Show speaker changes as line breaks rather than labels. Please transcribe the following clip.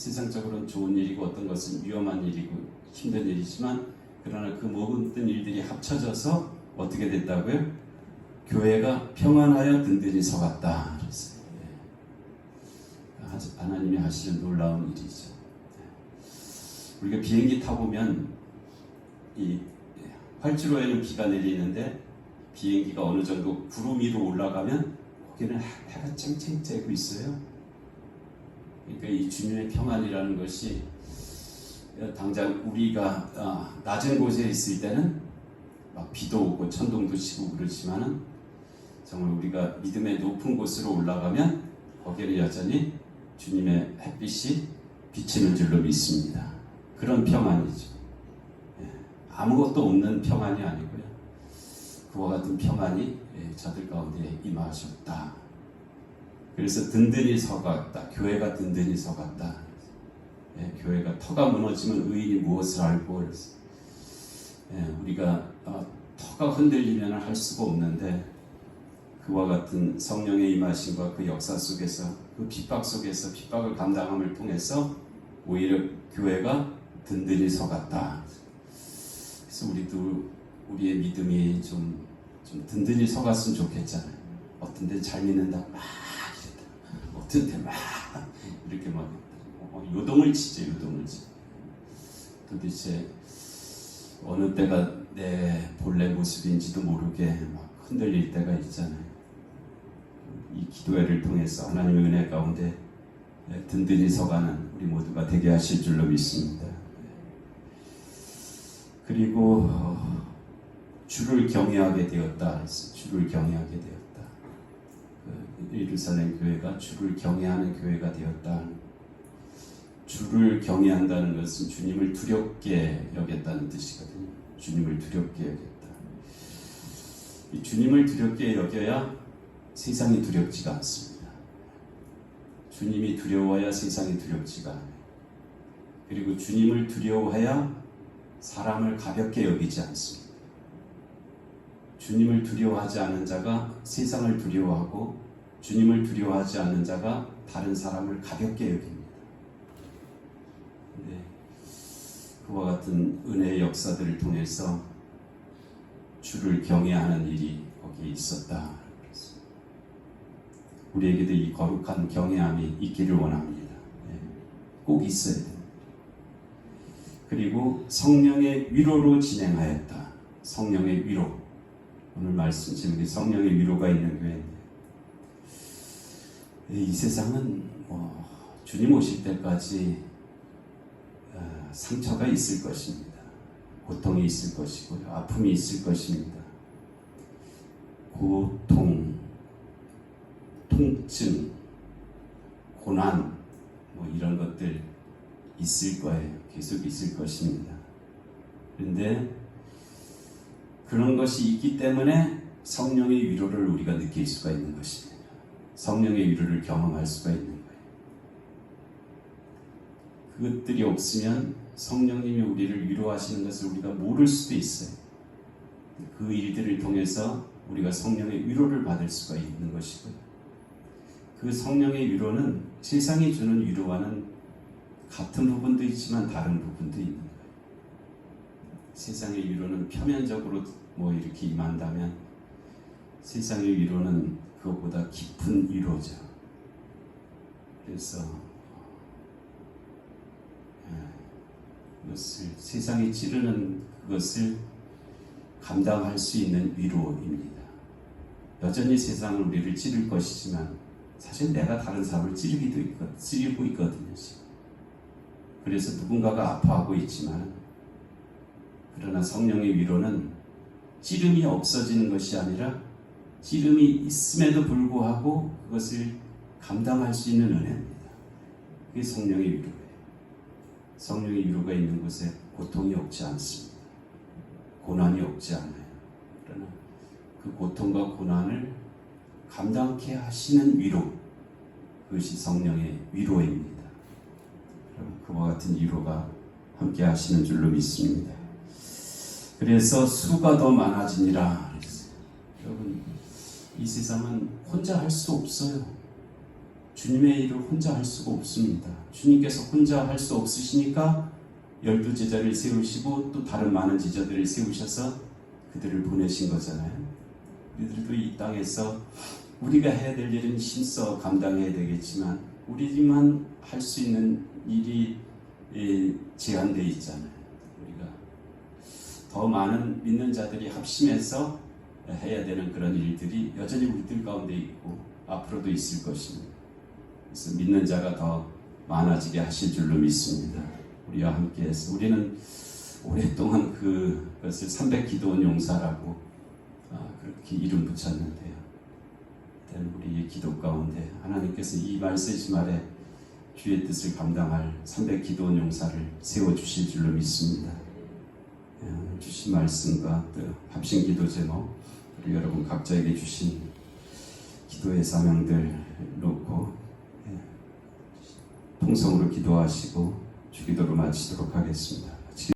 세상적으로는 좋은 일이고 어떤 것은 위험한 일이고 힘든 일이지만 그러나 그 모든 일들이 합쳐져서 어떻게 됐다고요? 교회가 평안하여 든든히 서갔다. 그랬어요. 하나님이 하시는 놀라운 일이죠. 우리가 비행기 타보면 이 활주로에는 비가 내리는데 비행기가 어느 정도 구름 위로 올라가면 거기는 해가 쨍쨍 쬐고 있어요. 그러니까 이 주님의 평안이라는 것이 당장 우리가 낮은 곳에 있을 때는 막 비도 오고 천둥도 치고 그렇지만은 정말 우리가 믿음의 높은 곳으로 올라가면 거기에는 여전히 주님의 햇빛이 비치는 줄로 믿습니다. 그런 평안이죠. 아무것도 없는 평안이 아니고요. 그와 같은 평안이 저들 가운데 임하셨다. 그래서 든든히 서갔다. 교회가 든든히 서갔다. 교회가 터가 무너지면 의인이 무엇을 알고 그래서 우리가 터가 흔들리면 할 수가 없는데 그와 같은 성령의 임하심과 그 역사 속에서 그 핍박 속에서 핍박을 감당함을 통해서 오히려 교회가 든든히 서갔다. 그래서 우리도 우리의 믿음이 좀 든든히 서갔으면 좋겠잖아요. 어떤 데 잘 믿는다고 막 이랬다. 어떤 데 막 이렇게 막 요동을 치죠. 요동을 치. 도대체 어느 때가 내 본래 모습인지도 모르게 막 흔들릴 때가 있잖아요. 이 기도회를 통해서 하나님의 은혜 가운데 든든히 서가는 우리 모두가 되게 하실 줄로 믿습니다. 그리고 주를 경외하게 되었다. 주를 경외하게 되었다. 예루살렘 교회가 주를 경외하는 교회가 되었다. 주를 경외한다는 것은 주님을 두렵게 여겼다는 뜻이거든요. 주님을 두렵게 여겼다. 이 주님을 두렵게 여겨야 세상이 두렵지가 않습니다. 주님이 두려워야 세상이 두렵지가 않아요. 그리고 주님을 두려워해야 사람을 가볍게 여기지 않습니다. 주님을 두려워하지 않는 자가 세상을 두려워하고 주님을 두려워하지 않는 자가 다른 사람을 가볍게 여깁니다. 네. 그와 같은 은혜의 역사들을 통해서 주를 경외하는 일이 거기에 있었다. 우리에게도 이 거룩한 경외함이 있기를 원합니다. 네. 꼭 있어야 됩니다. 그리고 성령의 위로로 진행하였다. 성령의 위로. 오늘 말씀 제목이 성령의 위로가 있는 교회인데 이 세상은 주님 오실 때까지 상처가 있을 것입니다. 고통이 있을 것이고요. 아픔이 있을 것입니다. 고통, 통증, 고난 이런 것들 있을 거예요. 계속 있을 것입니다. 그런데 그런 것이 있기 때문에 성령의 위로를 우리가 느낄 수가 있는 것입니다. 성령의 위로를 경험할 수가 있는 거예요. 그것들이 없으면 성령님이 우리를 위로하시는 것을 우리가 모를 수도 있어요. 그 일들을 통해서 우리가 성령의 위로를 받을 수가 있는 것이고요. 그 성령의 위로는 세상이 주는 위로와는 같은 부분도 있지만 다른 부분도 있는 거예요. 세상의 위로는 표면적으로 이렇게 임한다면 세상의 위로는 그것보다 깊은 위로죠. 그래서 그것을 세상이 찌르는 그것을 감당할 수 있는 위로입니다. 여전히 세상은 우리를 찌를 것이지만 사실 내가 다른 사람을 찌르고 있거든요. 그래서 누군가가 아파하고 있지만 그러나 성령의 위로는 찌름이 없어지는 것이 아니라 찌름이 있음에도 불구하고 그것을 감당할 수 있는 은혜입니다. 그게 성령의 위로예요. 성령의 위로가 있는 곳에 고통이 없지 않습니다. 고난이 없지 않아요. 그러나 그 고통과 고난을 감당케 하시는 위로, 그것이 성령의 위로입니다. 그와 같은 위로가 함께 하시는 줄로 믿습니다. 그래서 수가 더 많아지니라 그랬어요. 여러분, 이 세상은 혼자 할 수 없어요. 주님의 일을 혼자 할 수가 없습니다. 주님께서 혼자 할 수 없으시니까 12제자를 세우시고 또 다른 많은 제자들을 세우셔서 그들을 보내신 거잖아요. 우리들도 이 땅에서 우리가 해야 될 일은 힘써 감당해야 되겠지만 우리만 할 수 있는 일이 제한되어 있잖아요. 우리가 더 많은 믿는 자들이 합심해서 해야 되는 그런 일들이 여전히 우리들 가운데 있고 앞으로도 있을 것입니다. 그래서 믿는 자가 더 많아지게 하실 줄로 믿습니다. 우리와 함께해서 우리는 오랫동안 그것을 300기도원 용사라고 그렇게 이름 붙였는데요. 우리의 기도 가운데 하나님께서 이 메시지 말에 주의 뜻을 감당할 300기도원 용사를 세워주실 줄로 믿습니다. 주신 말씀과 또 합심 기도 제목 그리고 여러분 각자에게 주신 기도의 사명들 놓고 통성으로 기도하시고 주기도로 마치도록 하겠습니다.